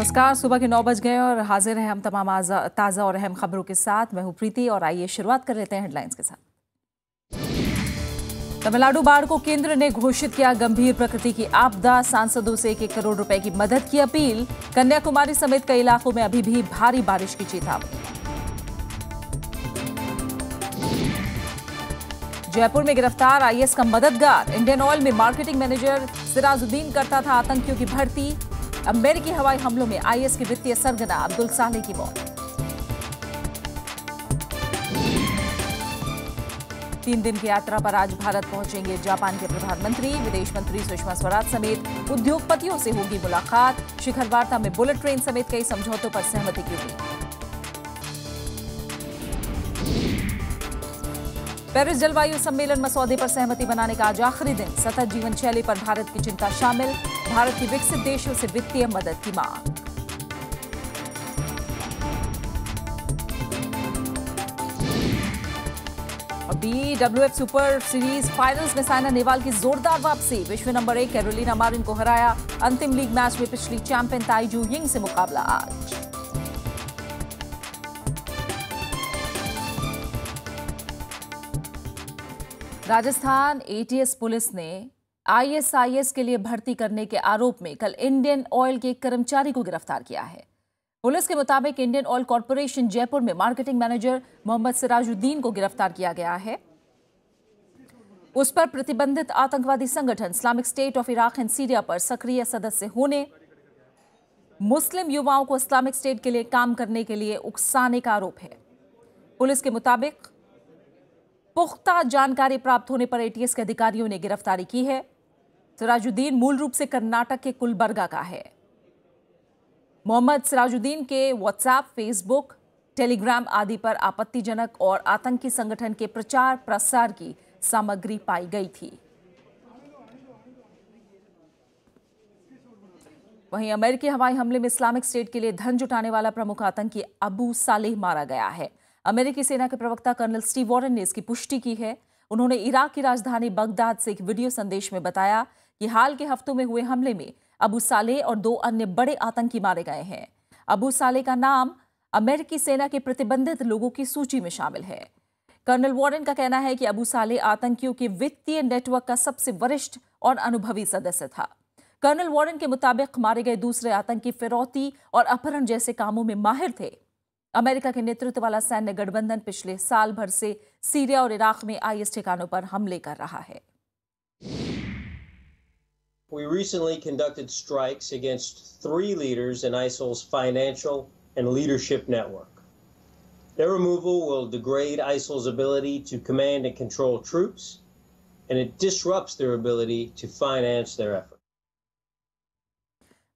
नमस्कार। सुबह के 9 बज गए और हाजिर हैं हम तमाम ताज़ा और अहम खबरों के साथ। मैं हूं प्रीति और आइए शुरुआत कर लेते हैं हेडलाइंस के साथ। तमिलनाडु बाढ़ को केंद्र ने घोषित किया गंभीर प्रकृति की आपदा। सांसदों से 1 करोड़ रुपए की मदद की अपील। कन्याकुमारी समेत कई इलाकों में अभी भी भारी बारिश की चेतावनी। जयपुर में गिरफ्तार आईएस का मददगार। इंडियन ऑयल में मार्केटिंग मैनेजर सिराजुद्दीन करता था आतंकियों की भर्ती। अमेरिकी हवाई हमलों में आईएस के वित्तीय सरगना अब्दुल सालेह की मौत। 3 दिन की यात्रा पर आज भारत पहुंचेंगे जापान के प्रधानमंत्री। विदेश मंत्री सुषमा स्वराज समेत उद्योगपतियों से होगी मुलाकात। शिखर वार्ता में बुलेट ट्रेन समेत कई समझौतों पर सहमति की हुई। पेरिस जलवायु सम्मेलन मसौदे पर सहमति बनाने का आज आखिरी दिन। सतत जीवन शैली पर भारत की चिंता शामिल। भारत की विकसित देशों से वित्तीय मदद की मांग। और BWF सुपर सीरीज फाइनल्स में साइना नेहवाल की जोरदार वापसी। विश्व नंबर 1 कैरोलिना मारिन को हराया। अंतिम लीग मैच में पिछली चैंपियन ताई जू यिंग से मुकाबला आज। राजस्थान एटीएस पुलिस ने आईएसआईएस के लिए भर्ती करने के आरोप में कल इंडियन ऑयल के एक कर्मचारी को गिरफ्तार किया है। पुलिस के मुताबिक इंडियन ऑयल कॉर्पोरेशन जयपुर में मार्केटिंग मैनेजर मोहम्मद सिराजुद्दीन को गिरफ्तार किया गया है। उस पर प्रतिबंधित आतंकवादी संगठन Islamic state of Iraq and Syria पर सक्रिय सदस्य होने, मुस्लिम युवाओं को इस्लामिक स्टेट के लिए काम करने के लिए उकसाने का आरोप है। पुलिस के मुताबिक पुख्ता जानकारी प्राप्त होने पर एटीएस के अधिकारियों ने गिरफ्तारी की है। सिराजुद्दीन मूल रूप से कर्नाटक के गुलबर्गा का है। मोहम्मद सिराजुद्दीन के व्हाट्सएप, फेसबुक, टेलीग्राम आदि पर आपत्तिजनक और आतंकी संगठन के प्रचार प्रसार की सामग्री पाई गई थी। वहीं अमेरिकी हवाई हमले में इस्लामिक स्टेट के लिए धन जुटाने वाला प्रमुख आतंकी अबू सालेह मारा गया है। अमेरिकी सेना के प्रवक्ता कर्नल स्टीव वॉरेन ने इसकी पुष्टि की है। उन्होंने इराक की राजधानी बगदाद से एक वीडियो संदेश में बताया कि हाल के हफ्तों में हुए हमले में अबू सालेह और 2 अन्य बड़े आतंकी मारे गए हैं। अबू सालेह का नाम अमेरिकी सेना के प्रतिबंधित लोगों की सूची में शामिल है। कर्नल वॉरेन का कहना है कि अबू सालेह आतंकियों के वित्तीय नेटवर्क का सबसे वरिष्ठ और अनुभवी सदस्य था। कर्नल वॉरेन के मुताबिक मारे गए दूसरे आतंकी फिरौती और अपहरण जैसे कामों में माहिर थे। अमेरिका के नेतृत्व वाला सैन्य गठबंधन पिछले साल भर से सीरिया और इराक में आईएस ठिकानों पर हमले कर रहा है। We recently conducted strikes against 3 leaders in ISIL's financial and leadership network. Their removal will degrade ISIL's ability to command and control troops, and it disrupts their ability to finance their efforts.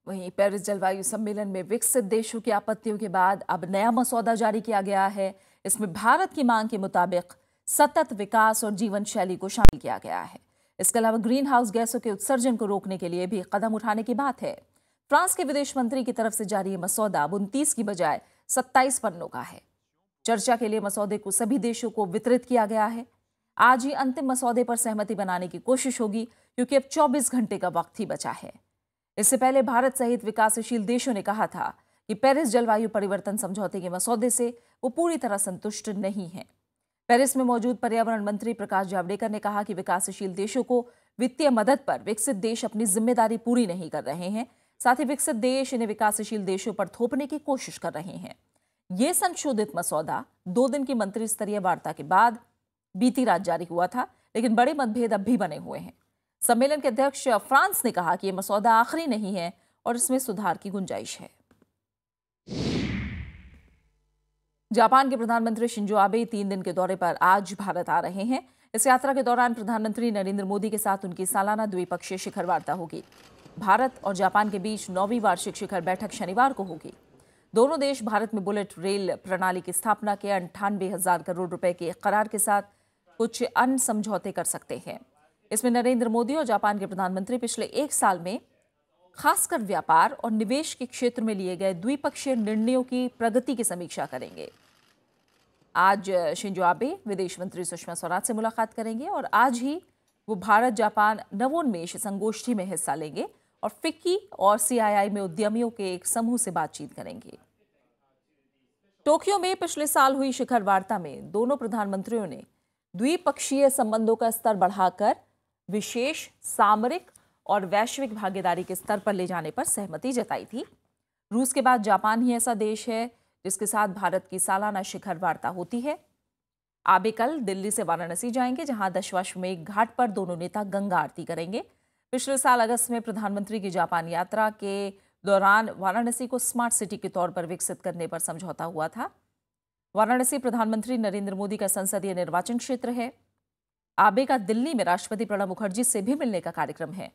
वहीं Paris जलवायु सम्मेलन में विकसित देशों की आपत्तियों के बाद अब नया मसौदा जारी किया गया है। इसमें भारत की मांग के मुताबिक सतत विकास और जीवन शैली को शामिल किया गया है। इसके अलावा ग्रीन हाउस गैसों के उत्सर्जन को रोकने के लिए भी कदम उठाने की बात है। फ्रांस के विदेश मंत्री की तरफ से जारी ये मसौदा 29 की बजाय 27 पन्नों का है। चर्चा के लिए मसौदे को सभी देशों को वितरित किया गया है। आज ही अंतिम मसौदे पर सहमति बनाने की कोशिश होगी, क्योंकि अब 24 घंटे का वक्त ही बचा है। इससे पहले भारत सहित विकासशील देशों ने कहा था कि पेरिस जलवायु परिवर्तन समझौते के मसौदे से वो पूरी तरह संतुष्ट नहीं हैं। पेरिस में मौजूद पर्यावरण मंत्री प्रकाश जावड़ेकर ने कहा कि विकासशील देशों को वित्तीय मदद पर विकसित देश अपनी जिम्मेदारी पूरी नहीं कर रहे हैं। साथ ही विकसित देश इन्हें विकासशील देशों पर थोपने की कोशिश कर रहे हैं। ये संशोधित मसौदा 2 दिन की मंत्री स्तरीय वार्ता के बाद बीती रात जारी हुआ था, लेकिन बड़े मतभेद अब भी बने हुए हैं। सम्मेलन के अध्यक्ष फ्रांस ने कहा कि यह मसौदा आखिरी नहीं है और इसमें सुधार की गुंजाइश है। जापान के प्रधानमंत्री शिंजो आबे 3 दिन के दौरे पर आज भारत आ रहे हैं। इस यात्रा के दौरान प्रधानमंत्री नरेंद्र मोदी के साथ उनकी सालाना द्विपक्षीय शिखर वार्ता होगी। भारत और जापान के बीच 9वीं वार्षिक शिखर बैठक शनिवार को होगी। दोनों देश भारत में बुलेट रेल प्रणाली की स्थापना के 98,000 करोड़ रुपए के करार के साथ कुछ अन्य समझौते कर सकते हैं। इसमें नरेंद्र मोदी और जापान के प्रधानमंत्री पिछले 1 साल में खासकर व्यापार और निवेश के क्षेत्र में लिए गए द्विपक्षीय निर्णयों की प्रगति की समीक्षा करेंगे। आज शिंजो आबे विदेश मंत्री सुषमा स्वराज से मुलाकात करेंगे और आज ही वो भारत जापान नवोन्मेष संगोष्ठी में हिस्सा लेंगे। और फिक्की और सीआईआई में उद्यमियों के एक समूह से बातचीत करेंगे। टोक्यो में पिछले साल हुई शिखर वार्ता में दोनों प्रधानमंत्रियों ने द्विपक्षीय संबंधों का स्तर बढ़ाकर विशेष सामरिक और वैश्विक भागीदारी के स्तर पर ले जाने पर सहमति जताई थी। रूस के बाद जापान ही ऐसा देश है जिसके साथ भारत की सालाना शिखर वार्ता होती है। आबे कल दिल्ली से वाराणसी जाएंगे, जहां दशाश्वमेध घाट पर दोनों नेता गंगा आरती करेंगे। पिछले साल अगस्त में प्रधानमंत्री की जापान यात्रा के दौरान वाराणसी को स्मार्ट सिटी के तौर पर विकसित करने पर समझौता हुआ था। वाराणसी प्रधानमंत्री नरेंद्र मोदी का संसदीय निर्वाचन क्षेत्र है। आबे का दिल्ली में राष्ट्रपति प्रणब मुखर्जी से भी मिलने का कार्यक्रम है।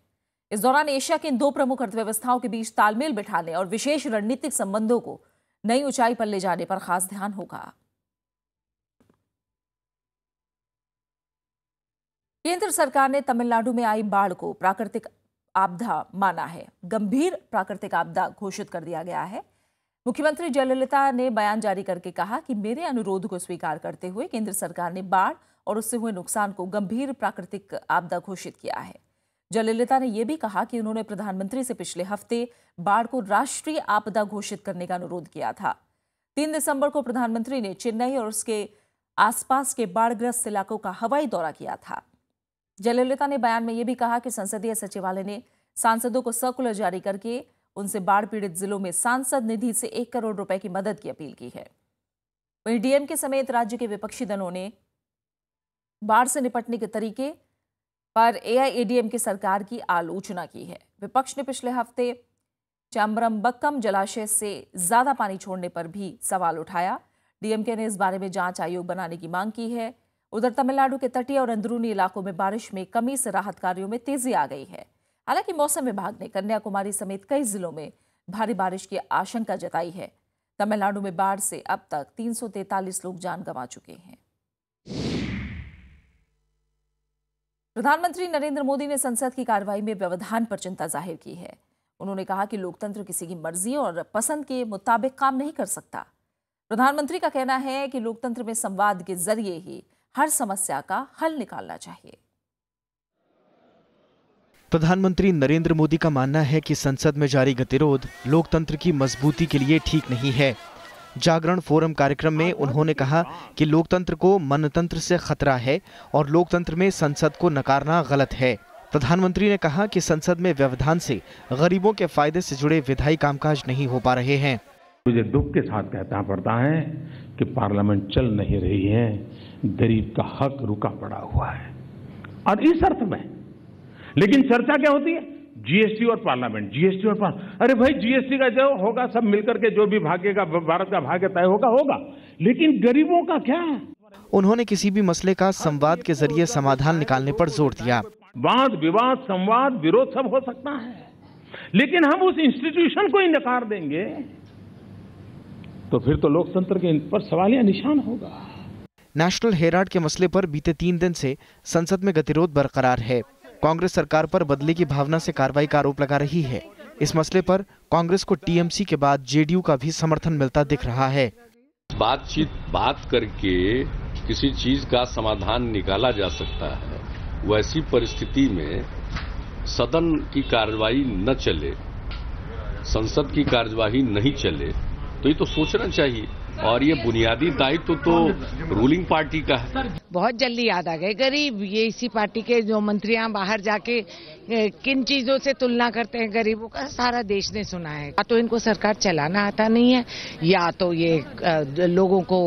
इस दौरान एशिया की इन दो प्रमुख अर्थव्यवस्थाओं के बीच तालमेल बिठाने और विशेष रणनीतिक संबंधों को नई ऊंचाई पर ले जाने पर खास ध्यान होगा। केंद्र सरकार ने तमिलनाडु में आई बाढ़ को प्राकृतिक आपदा माना है। गंभीर प्राकृतिक आपदा घोषित कर दिया गया है। मुख्यमंत्री जयललिता ने बयान जारी करके कहा कि मेरे अनुरोध को स्वीकार करते हुए केंद्र सरकार ने बाढ़ और उससे हुए नुकसान को गंभीर प्राकृतिक आपदा घोषित किया है। जयललिता ने यह भी कहा कि उन्होंने प्रधानमंत्री से पिछले हफ्ते बाढ़ को राष्ट्रीय आपदा घोषित करने का अनुरोध किया था। 3 दिसंबर को प्रधानमंत्री ने चेन्नई और उसके आसपास के बाढ़ग्रस्त इलाकों का हवाई दौरा किया था। जयललिता ने बयान में यह भी कहा कि संसदीय सचिवालय ने सांसदों को सर्कुलर जारी करके उनसे बाढ़ पीड़ित जिलों में सांसद निधि से 1 करोड़ रुपए की मदद की अपील की है। वहीं डीएमके समेत राज्य के विपक्षी दलों ने बाढ़ से निपटने के तरीके पर एआईएडीएमके सरकार की आलोचना की है। विपक्ष ने पिछले हफ्ते चाम्बरमबक्कम जलाशय से ज्यादा पानी छोड़ने पर भी सवाल उठाया। डीएमके ने इस बारे में जांच आयोग बनाने की मांग की है। उधर तमिलनाडु के तटीय और अंदरूनी इलाकों में बारिश में कमी से राहत कार्यों में तेजी आ गई है। हालांकि मौसम विभाग ने कन्याकुमारी समेत कई जिलों में भारी बारिश की आशंका जताई है। तमिलनाडु में बाढ़ से अब तक 343 लोग जान गंवा चुके हैं। प्रधानमंत्री नरेंद्र मोदी ने संसद की कार्रवाई में व्यवधान पर चिंता जाहिर की है। उन्होंने कहा कि लोकतंत्र किसी की मर्जी और पसंद के मुताबिक काम नहीं कर सकता। प्रधानमंत्री का कहना है कि लोकतंत्र में संवाद के जरिए ही हर समस्या का हल निकालना चाहिए। प्रधानमंत्री नरेंद्र मोदी का मानना है कि संसद में जारी गतिरोध लोकतंत्र की मजबूती के लिए ठीक नहीं है। जागरण फोरम कार्यक्रम में उन्होंने कहा कि लोकतंत्र को मनतंत्र से खतरा है और लोकतंत्र में संसद को नकारना गलत है। प्रधानमंत्री ने कहा कि संसद में व्यवधान से गरीबों के फायदे से जुड़े विधायी कामकाज नहीं हो पा रहे हैं। मुझे दुख के साथ कहना पड़ता है कि पार्लियामेंट चल नहीं रही है, गरीब का हक रुका पड़ा हुआ है। और इस अर्थ में लेकिन चर्चा क्या होती है? जीएसटी और पार्लियामेंट, जीएसटी और पार्लियामेंट। अरे भाई जीएसटी का जो होगा सब मिलकर के जो भी भागेगा, भारत का भाग्य तय होगा, लेकिन गरीबों का क्या? उन्होंने किसी भी मसले का संवाद के जरिए समाधान निकालने पर जोर दिया। वाद विवाद, संवाद, विरोध सब हो सकता है, लेकिन हम उस इंस्टीट्यूशन को ही नकार देंगे तो फिर तो लोकतंत्र के पर सवालिया निशान होगा। नेशनल हेराल्ड के मसले पर बीते 3 दिन से संसद में गतिरोध बरकरार है। कांग्रेस सरकार पर बदले की भावना से कार्रवाई का आरोप लगा रही है। इस मसले पर कांग्रेस को टीएमसी के बाद जेडीयू का भी समर्थन मिलता दिख रहा है। बात करके किसी चीज का समाधान निकाला जा सकता है। वैसी परिस्थिति में सदन की कार्यवाही न चले, संसद की कार्यवाही नहीं चले, तो ये तो सोचना चाहिए। और ये बुनियादी दायित्व तो रूलिंग पार्टी का है। बहुत जल्दी याद आ गए गरीब। ये इसी पार्टी के जो मंत्रियां बाहर जाके किन चीजों से तुलना करते हैं गरीबों का, सारा देश ने सुना है। या तो इनको सरकार चलाना आता नहीं है, या तो ये लोगों को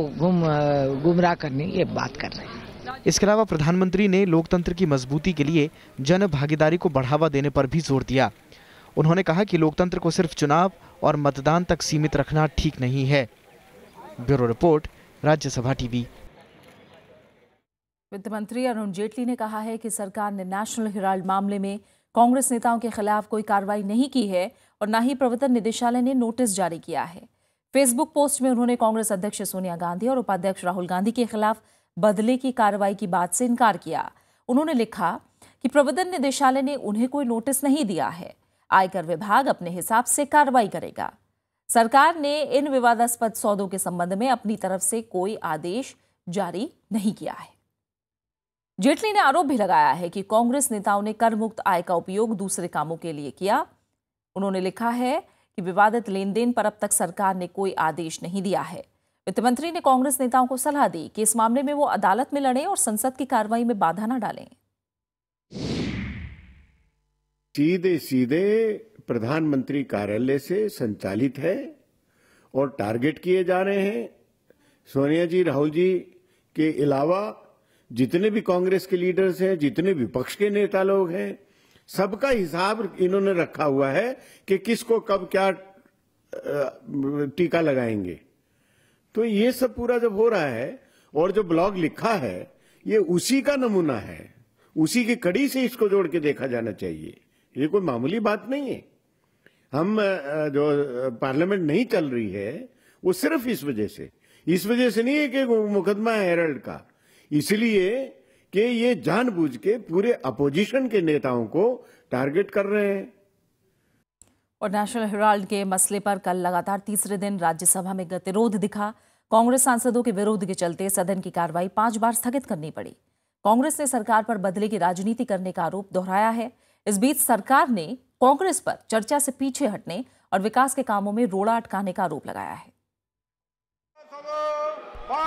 गुमराह करने ये बात कर रहे हैं। इसके अलावा प्रधानमंत्री ने लोकतंत्र की मजबूती के लिए जन भागीदारी को बढ़ावा देने पर भी जोर दिया। उन्होंने कहा कि लोकतंत्र को सिर्फ चुनाव और मतदान तक सीमित रखना ठीक नहीं है। Bureau report, Rajya Sabha TV. वित्त मंत्री अरुण जेटली ने कहा है कि सरकार ने नेशनल हेराल्ड मामले में कांग्रेस नेताओं के खिलाफ कोई कार्रवाई नहीं की है और न ही प्रवर्तन निदेशालय ने नोटिस जारी किया है। फेसबुक पोस्ट में उन्होंने कांग्रेस अध्यक्ष सोनिया गांधी और उपाध्यक्ष राहुल गांधी के खिलाफ बदले की कार्रवाई की बात से इनकार किया। उन्होंने लिखा कि प्रवर्तन निदेशालय ने उन्हें कोई नोटिस नहीं दिया है। आयकर विभाग अपने हिसाब से कार्रवाई करेगा। सरकार ने इन विवादास्पद सौदों के संबंध में अपनी तरफ से कोई आदेश जारी नहीं किया है। जेटली ने आरोप भी लगाया है कि कांग्रेस नेताओं ने कर मुक्त आय का उपयोग दूसरे कामों के लिए किया। उन्होंने लिखा है कि विवादित लेन देन पर अब तक सरकार ने कोई आदेश नहीं दिया है। वित्त मंत्री ने कांग्रेस नेताओं को सलाह दी कि इस मामले में वो अदालत में लड़ें और संसद की कार्रवाई में बाधा न डालें। सीधे सीधे प्रधानमंत्री कार्यालय से संचालित है और टारगेट किए जा रहे हैं। सोनिया जी, राहुल जी के अलावा जितने भी कांग्रेस के लीडर्स हैं, जितने विपक्ष के नेता लोग हैं, सबका हिसाब इन्होंने रखा हुआ है कि किसको कब क्या टीका लगाएंगे। तो ये सब पूरा जब हो रहा है और जो ब्लॉग लिखा है ये उसी का नमूना है, उसी की कड़ी से इसको जोड़ के देखा जाना चाहिए। ये कोई मामूली बात नहीं है। हम जो पार्लियामेंट नहीं चल रही है वो सिर्फ इस वजह से नहीं है कि मुकदमा है हेरल्ड का, इसलिए कि ये जानबूझ के पूरे अपोजिशन के नेताओं को टारगेट कर रहे हैं। और नेशनल हेराल्ड के मसले पर कल लगातार तीसरे दिन राज्यसभा में गतिरोध दिखा। कांग्रेस सांसदों के विरोध के चलते सदन की कार्रवाई 5 बार स्थगित करनी पड़ी। कांग्रेस ने सरकार पर बदले की राजनीति करने का आरोप दोहराया है। इस बीच सरकार ने कांग्रेस पर चर्चा से पीछे हटने और विकास के कामों में रोड़ा अटकाने का आरोप लगाया है।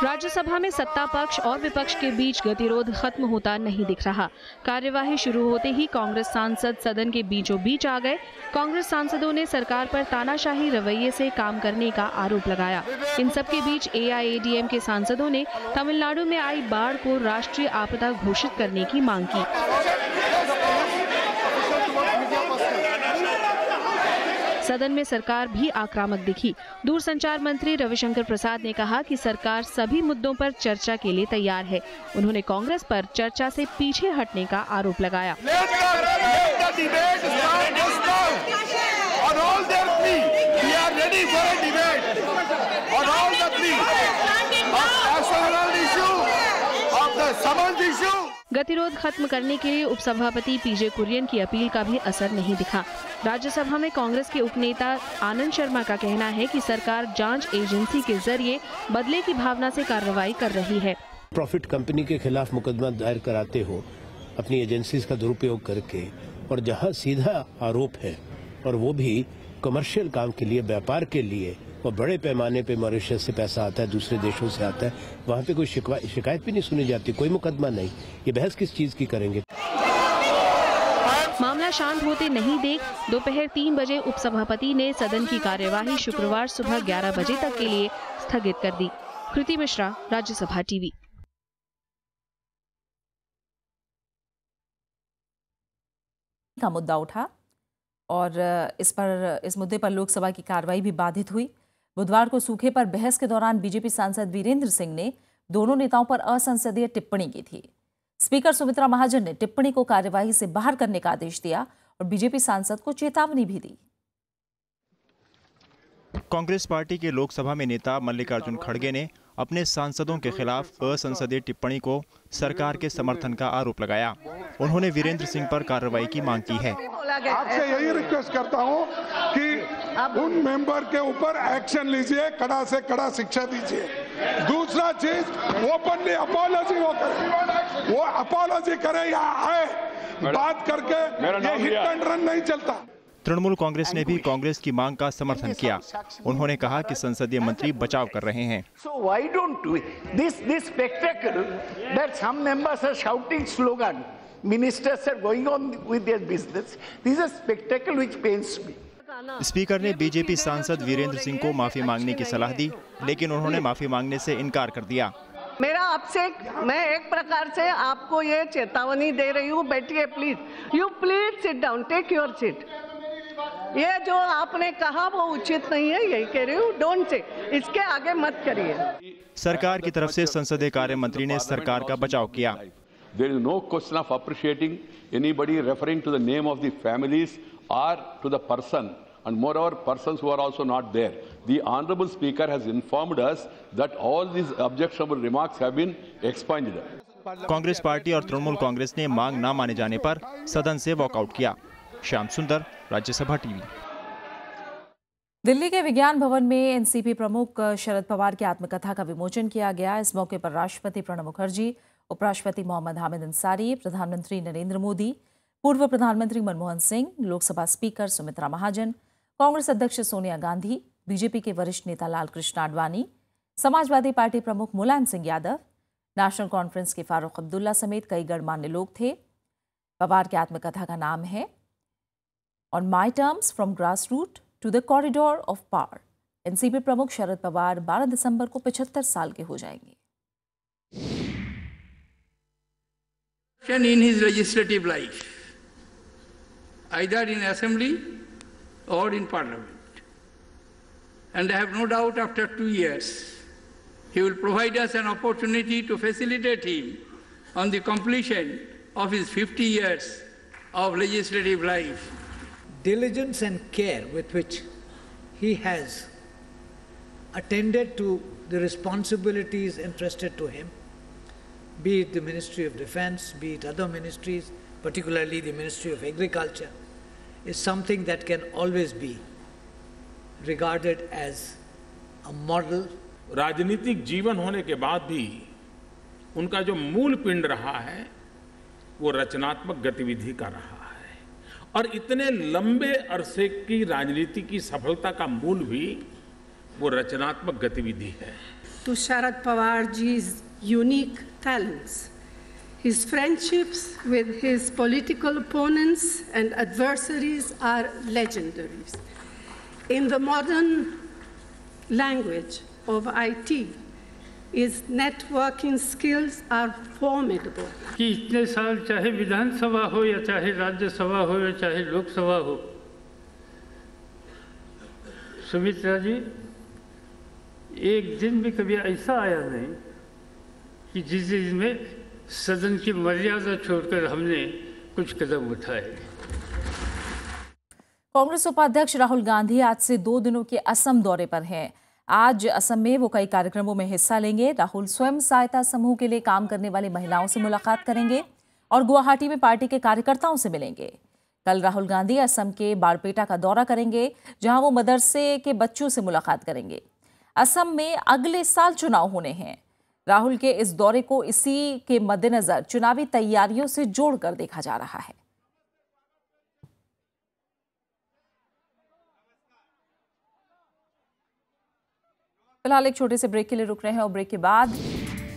राज्यसभा में सत्ता पक्ष और विपक्ष के बीच गतिरोध खत्म होता नहीं दिख रहा। कार्यवाही शुरू होते ही कांग्रेस सांसद सदन के बीचों बीच आ गए। कांग्रेस सांसदों ने सरकार पर तानाशाही रवैये से काम करने का आरोप लगाया। इन सब के बीच AIADM के सांसदों ने तमिलनाडु में आई बाढ़ को राष्ट्रीय आपदा घोषित करने की मांग की। सदन में सरकार भी आक्रामक दिखी। दूरसंचार मंत्री रविशंकर प्रसाद ने कहा कि सरकार सभी मुद्दों पर चर्चा के लिए तैयार है। उन्होंने कांग्रेस पर चर्चा से पीछे हटने का आरोप लगाया। गतिरोध खत्म करने के लिए उपसभापति PJ कुरियन की अपील का भी असर नहीं दिखा। राज्यसभा में कांग्रेस के उपनेता आनंद शर्मा का कहना है कि सरकार जांच एजेंसी के जरिए बदले की भावना से कार्रवाई कर रही है। प्रॉफिट कंपनी के खिलाफ मुकदमा दायर कराते हो अपनी एजेंसीज का दुरुपयोग करके, और जहां सीधा आरोप है और वो भी कमर्शियल काम के लिए, व्यापार के लिए, और बड़े पैमाने पे मॉरिशस से पैसा आता है, दूसरे देशों से आता है, वहाँ पे कोई शिकायत भी नहीं सुनी जाती, कोई मुकदमा नहीं। ये बहस किस चीज की करेंगे? मामला शांत होते नहीं देख दोपहर 3 बजे उपसभापति ने सदन की कार्यवाही शुक्रवार सुबह 11 बजे तक के लिए स्थगित कर दी। कृति मिश्रा, राज्यसभा टीवी। का मुद्दा उठा और इस मुद्दे पर लोकसभा की कार्रवाई भी बाधित हुई। बुधवार को सूखे पर बहस के दौरान बीजेपी सांसद वीरेंद्र सिंह ने दोनों नेताओं पर असंसदीय टिप्पणी की थी। स्पीकर सुमित्रा महाजन ने टिप्पणी को कार्यवाही से बाहर करने का आदेश दिया और बीजेपी सांसद को चेतावनी भी दी। कांग्रेस पार्टी के लोकसभा में नेता मल्लिकार्जुन खड़गे ने अपने सांसदों के खिलाफ असंसदीय टिप्पणी को सरकार के समर्थन का आरोप लगाया। उन्होंने वीरेंद्र सिंह पर कार्रवाई की मांग की है। आपसे यही रिक्वेस्ट करता हूं कि उन मेंबर के ऊपर एक्शन लीजिए, कड़ा से कड़ा शिक्षा दीजिए। दूसरा चीज, ओपनली अपॉलॉजी वो अपॉलॉजी करे या आए, बात करके ये हिट एंड रन नहीं चलता। तृणमूल कांग्रेस ने भी कांग्रेस की मांग का समर्थन किया। उन्होंने कहा कि संसदीय मंत्री बचाव कर रहे हैं। So why don't we this spectacle that some members are shouting slogan, ministers are going on with their business. This is a spectacle which pains me. Speaker ने बीजेपी सांसद वीरेंद्र सिंह को माफी मांगने की सलाह दी, लेकिन उन्होंने माफी मांगने से इनकार कर दिया। मेरा आपसे, मैं एक प्रकार से आपको ये चेतावनी दे रही हूँ, बैठिए please, you please sit down, take your seat. ये जो आपने कहा वो उचित नहीं है, यही कह रही हूँ, डोंट से, इसके आगे मत करिए। सरकार की तरफ से संसदीय कार्य मंत्री ने सरकार का बचाव किया। There is no question of appreciating anybody referring to the name of the families or to the person, and moreover persons who are also not there. The Honorable Speaker has informed us that all these objectionable remarks have been expunged. Congress party और तृणमूल कांग्रेस ने मांग न माने जाने पर सदन से walkout किया। श्याम सुंदर, राज्यसभा टीवी। दिल्ली के विज्ञान भवन में एनसीपी प्रमुख शरद पवार की आत्मकथा का विमोचन किया गया। इस मौके पर राष्ट्रपति प्रणब मुखर्जी, उपराष्ट्रपति मोहम्मद हामिद अंसारी, प्रधानमंत्री नरेंद्र मोदी, पूर्व प्रधानमंत्री मनमोहन सिंह, लोकसभा स्पीकर सुमित्रा महाजन, कांग्रेस अध्यक्ष सोनिया गांधी, बीजेपी के वरिष्ठ नेता लालकृष्ण आडवाणी, समाजवादी पार्टी प्रमुख मुलायम सिंह यादव, नेशनल कॉन्फ्रेंस के फारूक अब्दुल्ला समेत कई गणमान्य लोग थे। पवार की आत्मकथा का नाम है on my terms from grass root to the corridor of power. NCP प्रमुख शरद पवार 12 दिसंबर को 75 साल के हो जाएंगे। In his legislative life, either in assembly or in parliament, and I have no doubt after 2 years he will provide us an opportunity to facilitate him on the completion of his 50 years of legislative life. Diligence and care with which he has attended to the responsibilities entrusted to him, be it the Ministry of Defence, be it other ministries, particularly the Ministry of Agriculture, is something that can always be regarded as a model. राजनीतिक जीवन होने के बाद भी उनका जो मूल पिंड रहा है वो रचनात्मक गतिविधि का रहा है, और इतने लंबे अरसे की राजनीति की सफलता का मूल भी वो रचनात्मक गतिविधि है। To Sharad Pawar ji's unique talents, his friendships with his political opponents and adversaries are legendary. In the modern language of IT, his networking skills are formidable. कि इतने साल चाहे विधानसभा हो या चाहे राज्यसभा हो या चाहे लोकसभा हो, सुमित्रा जी एक दिन भी कभी ऐसा आया नहीं कि जिस दिन में सदन की मर्यादा छोड़कर हमने कुछ कदम उठाए। कांग्रेस उपाध्यक्ष राहुल गांधी आज से 2 दिनों के असम दौरे पर हैं। आज असम में वो कई कार्यक्रमों में हिस्सा लेंगे। राहुल स्वयं सहायता समूह के लिए काम करने वाली महिलाओं से मुलाकात करेंगे और गुवाहाटी में पार्टी के कार्यकर्ताओं से मिलेंगे। कल राहुल गांधी असम के बारपेटा का दौरा करेंगे, जहां वो मदरसे के बच्चों से मुलाकात करेंगे। असम में अगले साल चुनाव होने हैं। राहुल के इस दौरे को इसी के मद्देनजर चुनावी तैयारियों से जोड़कर देखा जा रहा है। फिलहाल एक छोटे से ब्रेक के लिए रुक रहे हैं और ब्रेक के बाद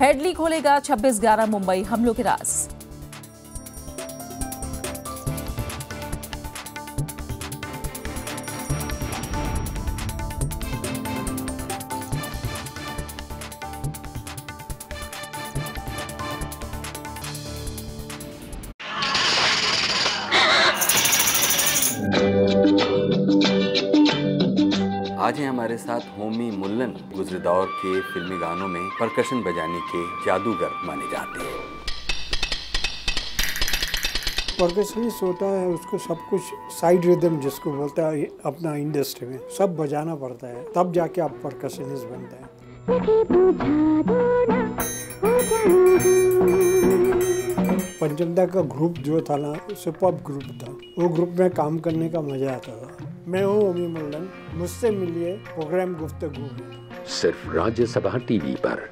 हेडली खोलेगा 26/11 मुंबई हमलों के राज। आज हैं हमारे साथ होमी मुल्लन, गुज़रे दौर के फिल्मी गानों में परकशन बजाने के जादूगर माने जाते हैं। परकशनिस्ट होता है, उसको सब कुछ साइड रिदम जिसको बोलता है अपना इंडस्ट्री में सब बजाना पड़ता है, तब जाके आप परकशनिस्ट बनते हैं। पंचमदा का ग्रुप जो था ना, सुपर्ब ग्रुप था। वो ग्रुप में काम करने का मजा आता था। मैं हूँ होमी मुल्लन, मुझसे मिलिए प्रोग्राम गुफ्तगू में, सिर्फ राज्यसभा टीवी पर।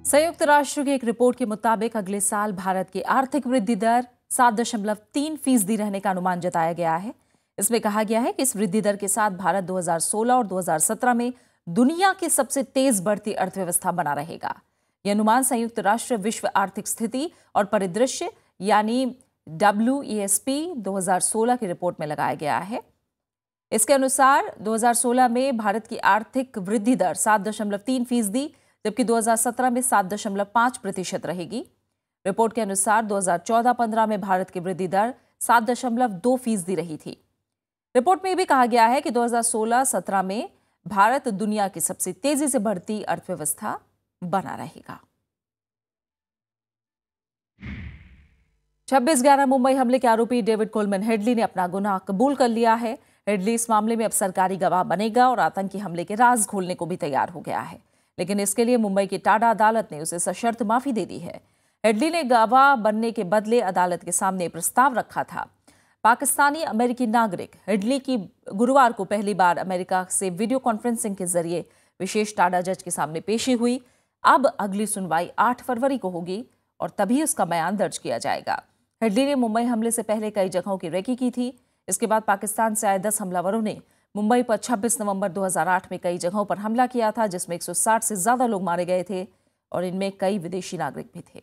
संयुक्त राष्ट्र की एक रिपोर्ट के मुताबिक अगले साल भारत की आर्थिक वृद्धि दर 7.3% रहने का अनुमान जताया गया है। इसमें कहा गया है कि इस वृद्धि दर के साथ भारत 2016 और 2017 में दुनिया की सबसे तेज बढ़ती अर्थव्यवस्था बना रहेगा। यह अनुमान संयुक्त राष्ट्र विश्व आर्थिक स्थिति और परिदृश्य यानी WESP 2016 की रिपोर्ट में लगाया गया है। इसके अनुसार 2016 में भारत की आर्थिक वृद्धि दर 7.3%, जबकि 2017 में 7.5% रहेगी। रिपोर्ट के अनुसार 2014-15 में भारत की वृद्धि दर 7.2% रही थी। रिपोर्ट में यह भी कहा गया है कि 2016-17 में भारत दुनिया की सबसे तेजी से बढ़ती अर्थव्यवस्था बना रहेगा। 26/11 मुंबई हमले के आरोपी डेविड कोलमैन हेडली ने अपना गुनाह कबूल कर लिया है। हेडली इस मामले में अब सरकारी गवाह बनेगा और आतंकी हमले के राज खोलने को भी तैयार हो गया है, लेकिन इसके लिए मुंबई की टाडा अदालत ने उसे सशर्त माफी दे दी है। हेडली ने गवाह बनने के बदले अदालत के सामने प्रस्ताव रखा था। पाकिस्तानी अमेरिकी नागरिक हेडली की गुरुवार को पहली बार अमेरिका से वीडियो कॉन्फ्रेंसिंग के जरिए विशेष टाडा जज के सामने पेशी हुई। अब अगली सुनवाई 8 फरवरी को होगी और तभी उसका बयान दर्ज किया जाएगा। हेडली ने मुंबई हमले से पहले कई जगहों की रेकी की थी। इसके बाद पाकिस्तान से आए 10 हमलावरों ने मुंबई पर 26 नवंबर 2008 में कई जगहों पर हमला किया था, जिसमें 160 से ज्यादा लोग मारे गए थे और इनमें कई विदेशी नागरिक भी थे।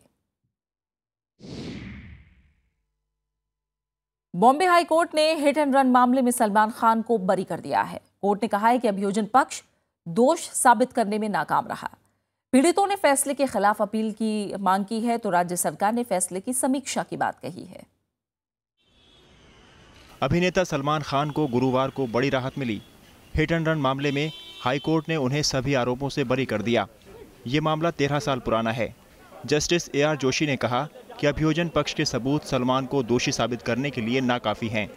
बॉम्बे हाई कोर्ट ने हिट एंड रन मामले में सलमान खान को बरी कर दिया है। कोर्ट ने कहा है कि अभियोजन पक्ष दोष साबित करने में नाकाम रहा। पीड़ितों ने फैसले के खिलाफ अपील की मांग की है तो राज्य सरकार ने फैसले की समीक्षा की बात कही है। अभिनेता सलमान खान को गुरुवार को बड़ी राहत मिली। हिट एंड रन मामले में हाई कोर्ट ने उन्हें सभी आरोपों से बरी कर दिया। ये मामला 13 साल पुराना है। जस्टिस AR जोशी ने कहा कि अभियोजन पक्ष के सबूत सलमान को दोषी साबित करने के लिए नाकाफी हैं।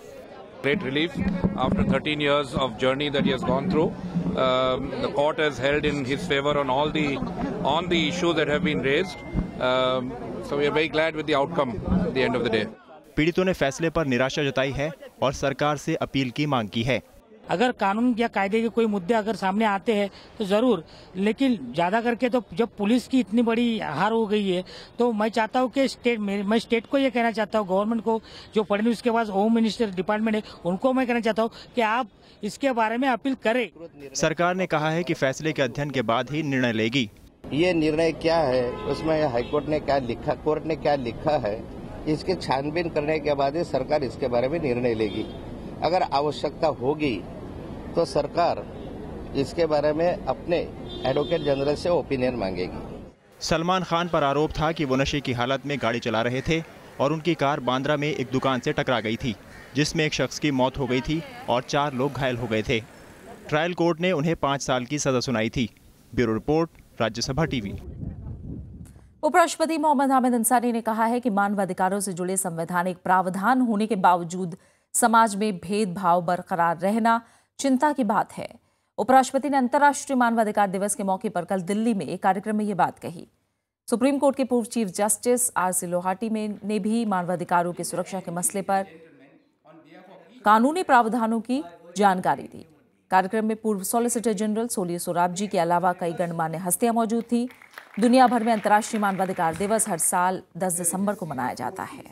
Great relief after 13 years of journey that he has gone through. The court has held in his favor on all the issues that have been raised. So we are very glad with the outcome at the end of the day. पीड़ितों ने फैसले पर निराशा जताई है और सरकार से अपील की मांग की है। अगर कानून या कायदे के कोई मुद्दे अगर सामने आते हैं तो जरूर, लेकिन ज्यादा करके तो जब पुलिस की इतनी बड़ी हार हो गई है तो मैं चाहता हूं कि मैं स्टेट को ये कहना चाहता हूं, गवर्नमेंट को, जो फडणवीस के पास होम मिनिस्टर डिपार्टमेंट है उनको मैं कहना चाहता हूं कि आप इसके बारे में अपील करें। सरकार ने कहा है कि फैसले के अध्ययन के बाद ही निर्णय लेगी। ये निर्णय क्या है, उसमें हाईकोर्ट ने क्या लिखा, कोर्ट ने क्या लिखा है, इसके छानबीन करने के बाद ही सरकार इसके बारे में निर्णय लेगी। अगर आवश्यकता होगी तो सरकार इसके बारे में अपने एडवोकेट जनरल से ओपिनियन मांगेगी। सलमान खान पर आरोप था कि वो नशे की हालत में गाड़ी चला रहे थे और उनकी कार बांद्रा में एक दुकान से टकरा गई थी, जिसमें एक शख्स की मौत हो गई थी और 4 लोग घायल हो गए थे। ट्रायल कोर्ट ने उन्हें 5 साल की सजा सुनाई थी। Bureau report, Rajya Sabha TV. उपराष्ट्रपति मोहम्मद हामिद अंसारी ने कहा है कि मानवाधिकारों से जुड़े संवैधानिक प्रावधान होने के बावजूद समाज में भेदभाव बरकरार रहना चिंता की बात है। उपराष्ट्रपति ने अंतर्राष्ट्रीय मानवाधिकार दिवस के मौके पर कल दिल्ली में एक कार्यक्रम में ये बात कही। सुप्रीम कोर्ट के पूर्व चीफ जस्टिस RC लोहाटी ने भी मानवाधिकारों की सुरक्षा के मसले पर कानूनी प्रावधानों की जानकारी दी। कार्यक्रम में पूर्व सॉलिसिटर जनरल सोली सोराबजी के अलावा कई गणमान्य हस्तियां मौजूद थी। दुनिया भर में अंतर्राष्ट्रीय मानवाधिकार दिवस हर साल 10 दिसंबर को मनाया जाता है।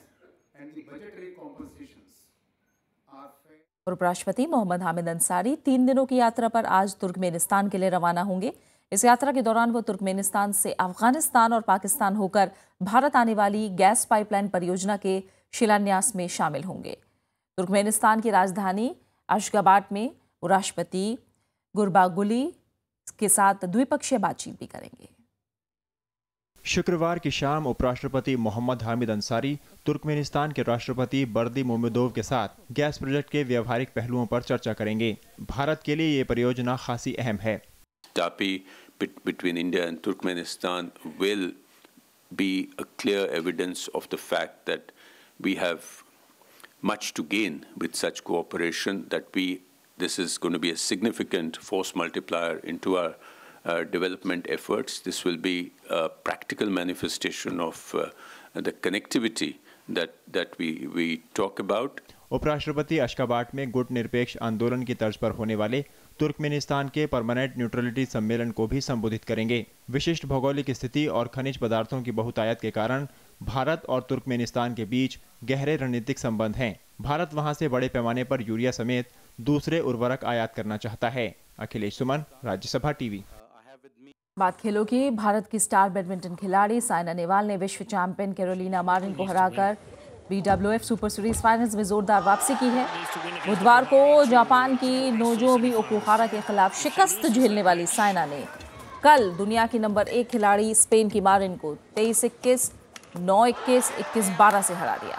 उपराष्ट्रपति मोहम्मद हामिद अंसारी 3 दिनों की यात्रा पर आज तुर्कमेनिस्तान के लिए रवाना होंगे। इस यात्रा के दौरान वो तुर्कमेनिस्तान से अफगानिस्तान और पाकिस्तान होकर भारत आने वाली गैस पाइपलाइन परियोजना के शिलान्यास में शामिल होंगे। तुर्कमेनिस्तान की राजधानी अशगाबाट में राष्ट्रपति गुरबागुली के साथ द्विपक्षीय बातचीत भी करेंगे। शुक्रवार की शाम उपराष्ट्रपति मोहम्मद हामिद अंसारी तुर्कमेनिस्तान के राष्ट्रपति बर्दी मोहम्मदोव के साथ गैस प्रोजेक्ट के व्यावहारिक पहलुओं पर चर्चा करेंगे। भारत के लिए ये परियोजना खासी अहम है। TAPI between India and Turkmenistan will be a clear evidence of the fact that we have much to gain with such cooperation, that this is going to be a significant force multiplier into our development efforts. This will be a practical manifestation of the connectivity that we talk about. उपराष्ट्रपति अशगाबाट में गुट निरपेक्ष आंदोलन की तर्ज पर होने वाले तुर्कमेनिस्तान के परमानेंट न्यूट्रलिटी सम्मेलन को भी संबोधित करेंगे। विशिष्ट भौगोलिक स्थिति और खनिज पदार्थों की बहुतायत के कारण भारत और तुर्कमेनिस्तान के बीच गहरे रणनीतिक संबंध हैं। भारत वहां से बड़े पैमाने पर यूरिया समेत दूसरे उर्वरक आयात करना चाहता है। अखिलेश सुमन, राज्यसभा टीवी। बात खेलों की। भारत की स्टार बैडमिंटन खिलाड़ी साइना नेहवाल ने विश्व चैंपियन कैरोलिना मारिन को हराकर BWF सुपर सीरीज फाइनल्स में जोरदार वापसी की है। बुधवार को जापान की नोजोमी ओकुहारा के खिलाफ शिकस्त झेलने वाली साइना ने कल दुनिया की नंबर 1 खिलाड़ी स्पेन की मारिन को 23-21, 9-21, 21-12 से हरा दिया।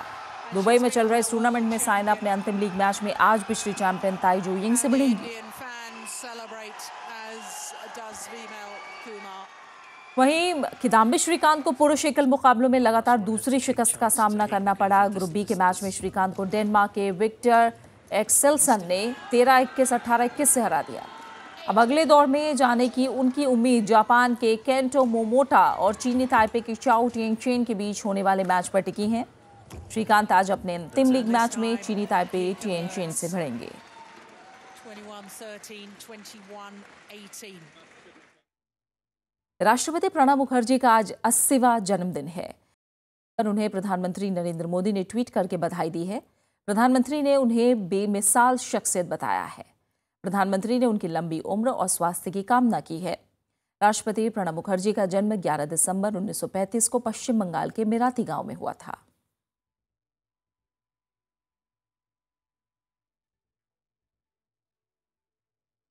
दुबई में चल रहे इस टूर्नामेंट में साइना अपने अंतिम लीग मैच में आज पिछली चैंपियन ताई जू यिंग से भिड़ेंगी। वहीं किदाम्बी श्रीकांत को पुरुष एकल मुकाबलों में लगातार दूसरी शिकस्त का सामना करना पड़ा। ग्रुप बी के मैच में श्रीकांत को डेनमार्क के विक्टर एक्सेल्सन ने 13-21, 18-21 से हरा दिया। अब अगले दौर में जाने की उनकी उम्मीद जापान के केंटो मोमोटा और चीनी ताइपे के चाओ टिएंगचेन के बीच होने वाले मैच पर टिकी है। श्रीकांत आज अपने अंतिम लीग मैच में चीनी ताइपे टिएंगचेन से भिड़ेंगे। 21-13, 21-18। राष्ट्रपति प्रणब मुखर्जी का आज 80वां जन्मदिन है। उन्हें प्रधानमंत्री नरेंद्र मोदी ने ट्वीट करके बधाई दी है। प्रधानमंत्री ने उन्हें बेमिसाल शख्सियत बताया है। प्रधानमंत्री ने उनकी लंबी उम्र और स्वास्थ्य की कामना की है। राष्ट्रपति प्रणब मुखर्जी का जन्म 11 दिसंबर 1935 को पश्चिम बंगाल के मेराती गांव में हुआ था।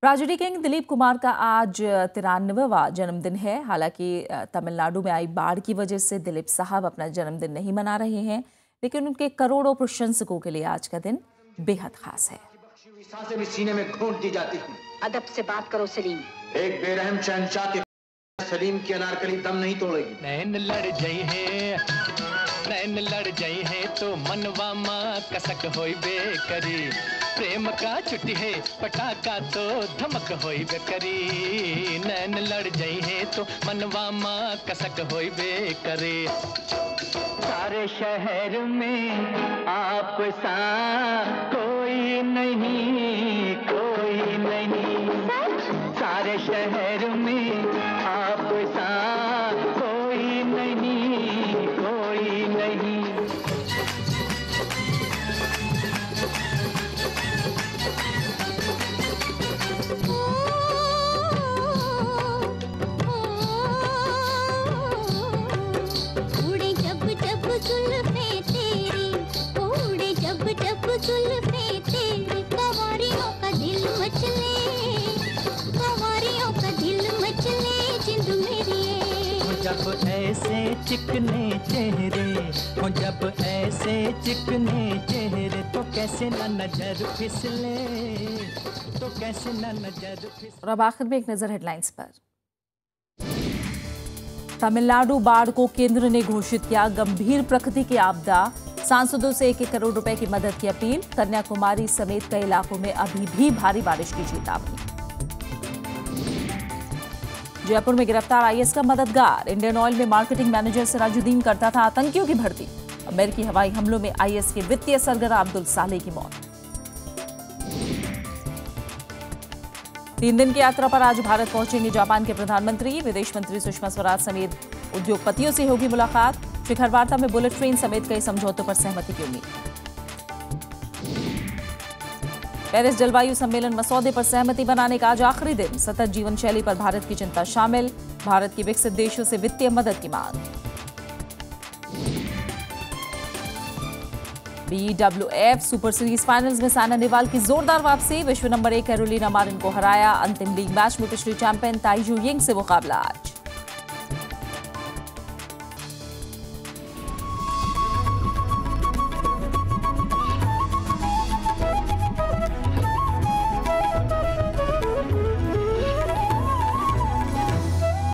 ट्रेजेडी किंग दिलीप कुमार का आज 93वां जन्मदिन है। हालांकि तमिलनाडु में आई बाढ़ की वजह से दिलीप साहब अपना जन्मदिन नहीं मना रहे हैं, लेकिन उनके करोड़ों प्रशंसकों के लिए आज का दिन बेहद खास है। सांसें भी सीने में घोंट दी जाती हैं। अदब से बात करो सलीम। एक बेरहम शहंशाह के सलीम की अनारकली दम नहीं तोड़ेगी। नैन लड़ जाई है, नैन लड़ जाई है तो मनवा माँ कसक होई बेकरी। प्रेम का छुट्टी है पटाखा तो धमक होई बेकरी। नैन लड़ जाई है तो मनवा माँ कसक होई बेकरी। सारे शहर में आप सा कोई नहीं, कोई नहीं। सारे शहर में आप सा कोई नहीं, कोई नहीं। उड़े जब जब जुल्फे तेरी, उड़े जब जब जुल्फे तेरी, कवारियों का दिल मचले, कवारियों का दिल मचले जिंद मेरी। जब ऐसे चिकने चेहरे हो, जब ऐसे चिकने चेहरे तो कैसे न नजर फिसले, तो कैसे न नजर फिसले। और अब आखिर में एक नजर हेडलाइंस पर। तमिलनाडु बाढ़ को केंद्र ने घोषित किया गंभीर प्रकृति की आपदा। सांसदों से 1-1 करोड़ रुपए की मदद की अपील। कन्याकुमारी समेत कई इलाकों में अभी भी भारी बारिश की चेतावनी। जयपुर में गिरफ्तार आईएस का मददगार। इंडियन ऑयल में मार्केटिंग मैनेजर सिराजुद्दीन करता था आतंकियों की भर्ती। अमेरिकी हवाई हमलों में आईएस के वित्तीय सरगना अब्दुल सालेह की मौत। 3 दिन की यात्रा पर आज भारत पहुंचेंगे जापान के प्रधानमंत्री। विदेश मंत्री सुषमा स्वराज समेत उद्योगपतियों से होगी मुलाकात। शिखर वार्ता में बुलेट ट्रेन समेत कई समझौतों पर सहमति की उम्मीद। पेरिस जलवायु सम्मेलन मसौदे पर सहमति बनाने का आज आखिरी दिन। सतत जीवन शैली पर भारत की चिंता शामिल। भारत की विकसित देशों से वित्तीय मदद की मांग। BWF सुपर सीरीज फाइनल्स में साइना नेहवाल की जोरदार वापसी। विश्व नंबर 1 कैरोलिना मारिन को हराया। अंतिम लीग मैच में पिछली चैंपियन ताई जू यिंग से मुकाबला आज।